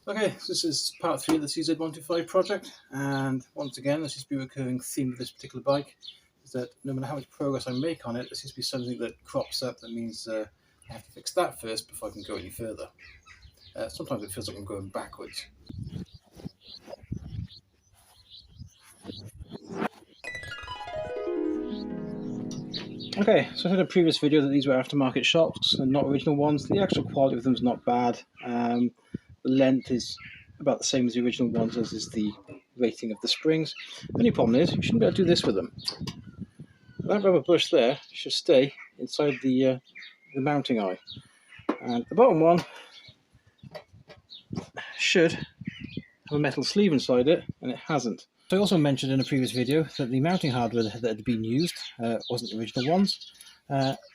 Okay, so this is part 3 of the CZ125 project, and once again, there seems to be a recurring theme of this particular bike, is that no matter how much progress I make on it, there seems to be something that crops up that means I have to fix that first before I can go any further. Sometimes it feels like I'm going backwards. Okay, so I said in a previous video that these were aftermarket shocks and not original ones. The actual quality of them is not bad. The length is about the same as the original ones, as is the rating of the springs. The only problem is you shouldn't be able to do this with them. That rubber bush there should stay inside the mounting eye. And the bottom one should have a metal sleeve inside it, and it hasn't. So I also mentioned in a previous video that the mounting hardware that had been used wasn't the original ones,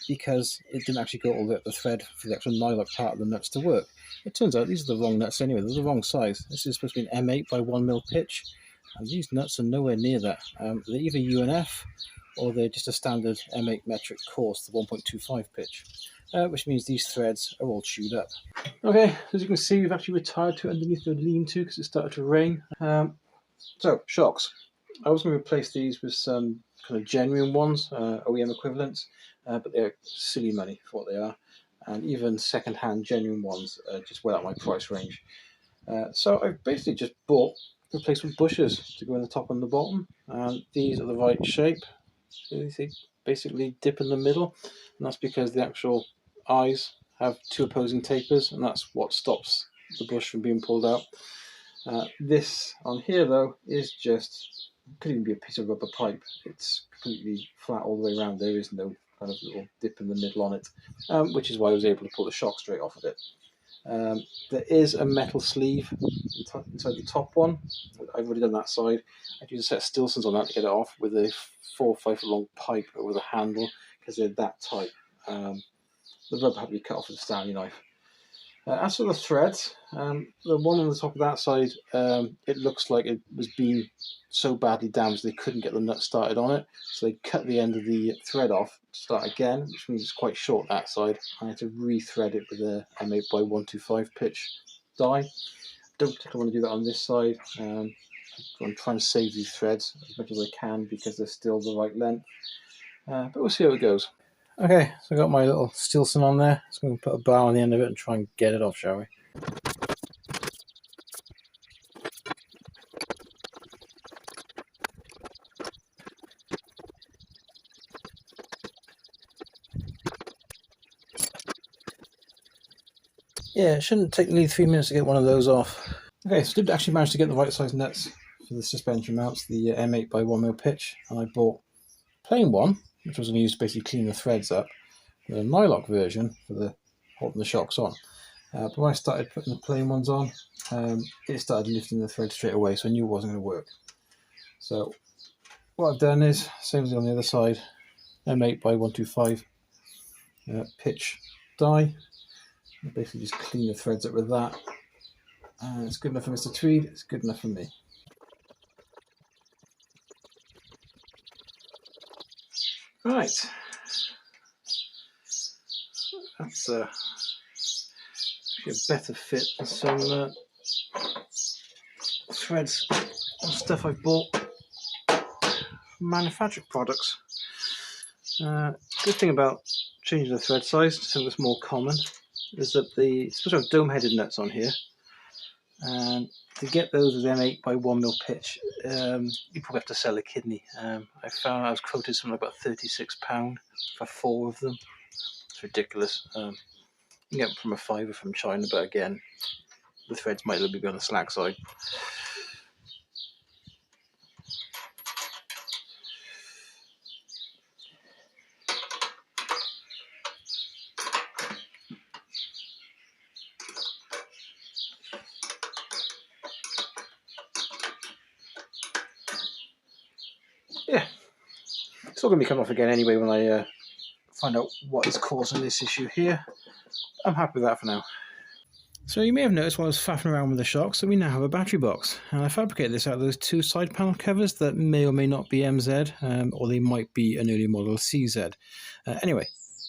because it didn't actually go all the way up the thread for the actual nylock part of the nuts to work. It turns out these are the wrong nuts anyway, they're the wrong size. This is supposed to be an M8 by 1mm pitch, and these nuts are nowhere near that. They're either UNF or they're just a standard M8 metric coarse, the 1.25 pitch, which means these threads are all chewed up. Okay, as you can see, we've actually retired to underneath the lean-to because it started to rain. So, shocks. I was going to replace these with some kind of genuine ones, OEM equivalents, but they're silly money for what they are, and even second-hand genuine ones are just well out of my price range. So I've basically just bought replacement bushes to go in the top and the bottom, and these are the right shape. So they basically dip in the middle, and that's because the actual eyes have two opposing tapers, and that's what stops the bush from being pulled out. This on here though is just, could even be a piece of rubber pipe. It's completely flat all the way around. There is no kind of little dip in the middle on it, which is why I was able to pull the shock straight off of it. There is a metal sleeve inside the top one. I've already done that side. I'd use a set of Stilsons on that to get it off with a 4 or 5 foot long pipe with a handle, because they're that tight. The rubber had to be cut off with a Stanley knife. As for the threads, the one on the top of that side, it looks like it was being so badly damaged they couldn't get the nut started on it, so they cut the end of the thread off to start again, which means it's quite short that side. I had to re-thread it with a M8 by 125 pitch die. Don't particularly want to do that on this side. I'm trying to save these threads as much as I can because they're still the right length, but we'll see how it goes. Okay, so I got my little Stilson on there. Just going to put a bar on the end of it and try and get it off, shall we? Yeah, it shouldn't take nearly 3 minutes to get one of those off. Okay, so I did actually manage to get the right size nuts for the suspension mounts, the M8 by 1mm pitch, and I bought a plain one, which was going to use to basically clean the threads up, with a nylock version for the holding the shocks on. But when I started putting the plain ones on, it started lifting the thread straight away, so I knew it wasn't going to work. So what I've done is, same as on the other side, M8 by 125 pitch die. I basically just clean the threads up with that. And it's good enough for Mr. Tweed, it's good enough for me. Right. That's a better fit than some threads and stuff I've bought from manufactured products. Good thing about changing the thread size to something that's more common is that it's supposed to have dome-headed nuts on here, and to get those with M8 by 1mm pitch, you probably have to sell a kidney. I found I was quoted something like about £36 for 4 of them. It's ridiculous. You can get them from a fiver from China, but again, the threads might a little bit on the slack side. Yeah, it's all going to be coming off again anyway when I find out what is causing this issue here. I'm happy with that for now. So you may have noticed while I was faffing around with the shocks that we now have a battery box, and I fabricated this out of those 2 side panel covers that may or may not be MZ, or they might be an early model CZ. Anyway,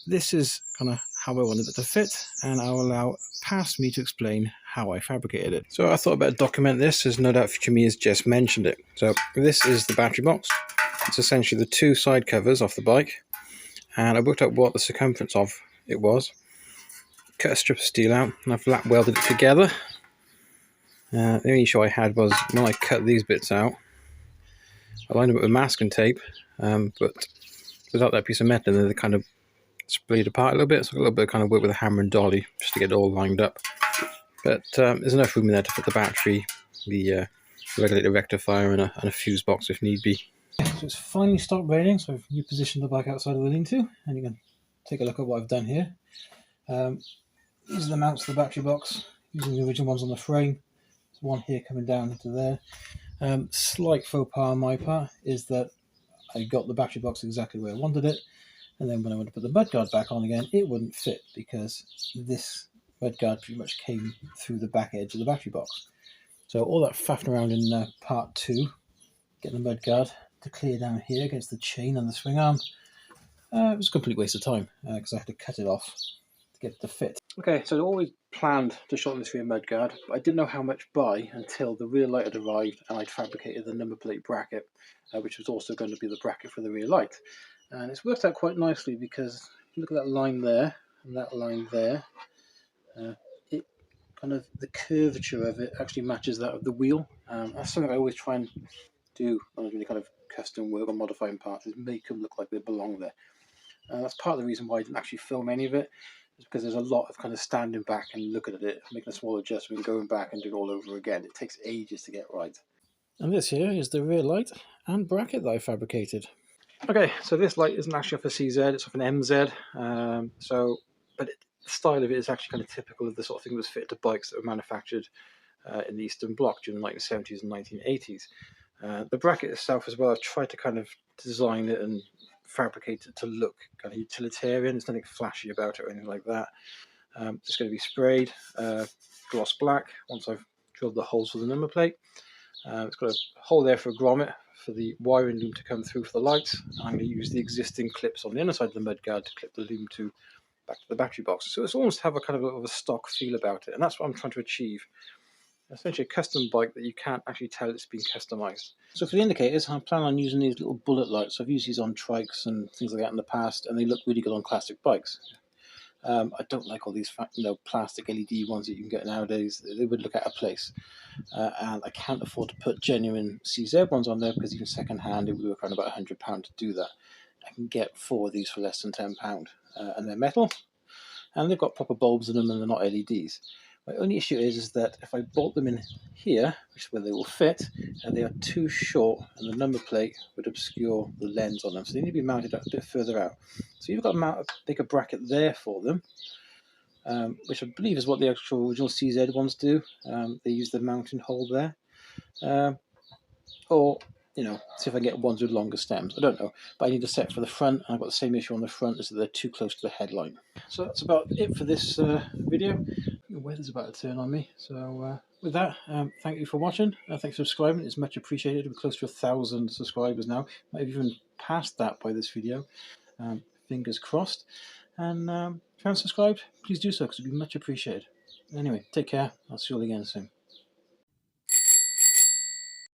this is kind of how I wanted it to fit, and I'll allow past me to explain how I fabricated it. So I thought I'd better document this, as no doubt future me has just mentioned it. So this is the battery box. It's essentially the two side covers off the bike, and I worked out what the circumference of it was. Cut a strip of steel out, and I've lap welded it together. The only issue I had was when I cut these bits out, I lined them up with masking tape, but without that piece of metal, they kind of splayed apart a little bit, so a little bit of kind of work with a hammer and dolly just to get it all lined up. But there's enough room in there to put the battery, the regulator rectifier, and a fuse box if need be. So it's finally stopped raining, so I've repositioned the bike outside of the lean-to, and you can take a look at what I've done here. These are the mounts of the battery box, using the original ones on the frame. There's one here coming down into there. Slight faux pas on my part is that I got the battery box exactly where I wanted it, and then when I went to put the mudguard back on again, it wouldn't fit because this mudguard pretty much came through the back edge of the battery box. So all that faffing around in part 2, getting the mudguard to clear down here against the chain and the swing arm, it was a complete waste of time because I had to cut it off to get it to fit. Okay, so I'd always planned to shorten this rear mudguard, but I didn't know how much by until the rear light had arrived and I'd fabricated the number plate bracket, which was also going to be the bracket for the rear light. And it's worked out quite nicely because if you look at that line there and that line there, it kind of, the curvature of it actually matches that of the wheel. That's something I always try and do when I really kind of custom work or modifying parts, is make them look like they belong there. That's part of the reason why I didn't actually film any of it, is because there's a lot of kind of standing back and looking at it, making a small adjustment, going back and doing it all over again. It takes ages to get right. And this here is the rear light and bracket that I fabricated. Okay, so this light isn't actually off a CZ, it's off an MZ. But the style of it is actually kind of typical of the sort of thing that was fitted to bikes that were manufactured in the Eastern Bloc during the 1970s and 1980s. The bracket itself as well, I've tried to kind of design it and fabricate it to look kind of utilitarian. There's nothing flashy about it or anything like that. It's going to be sprayed gloss black once I've drilled the holes for the number plate. It's got a hole there for a grommet for the wiring loom to come through for the lights. I'm going to use the existing clips on the inner side of the mudguard to clip the loom to back to the battery box. So it's almost have a kind of a stock feel about it, and that's what I'm trying to achieve. Essentially a custom bike that you can't actually tell it's been customized. So for the indicators, I plan on using these little bullet lights. I've used these on trikes and things like that in the past, and they look really good on classic bikes. I don't like all these plastic LED ones that you can get nowadays. They would look out of place. And I can't afford to put genuine CZ ones on there because even second hand it would work around about £100 to do that. I can get 4 of these for less than £10, and they're metal, and they've got proper bulbs in them, and they're not LEDs. My only issue is that if I bolt them in here, which is where they will fit, they are too short, and the number plate would obscure the lens on them, so they need to be mounted a bit further out. So you've got to make a bracket there for them, which I believe is what the actual original CZ ones do. They use the mounting hole there, or see if I can get ones with longer stems. I don't know, but I need a set for the front, and I've got the same issue on the front, is that they're too close to the headline. So that's about it for this video. The weather's about to turn on me, so with that, thank you for watching. Thanks for subscribing, it's much appreciated. We're close to 1,000 subscribers now, might have even passed that by this video. Fingers crossed. And if you haven't subscribed, please do so, because it would be much appreciated. Anyway, take care, I'll see you all again soon.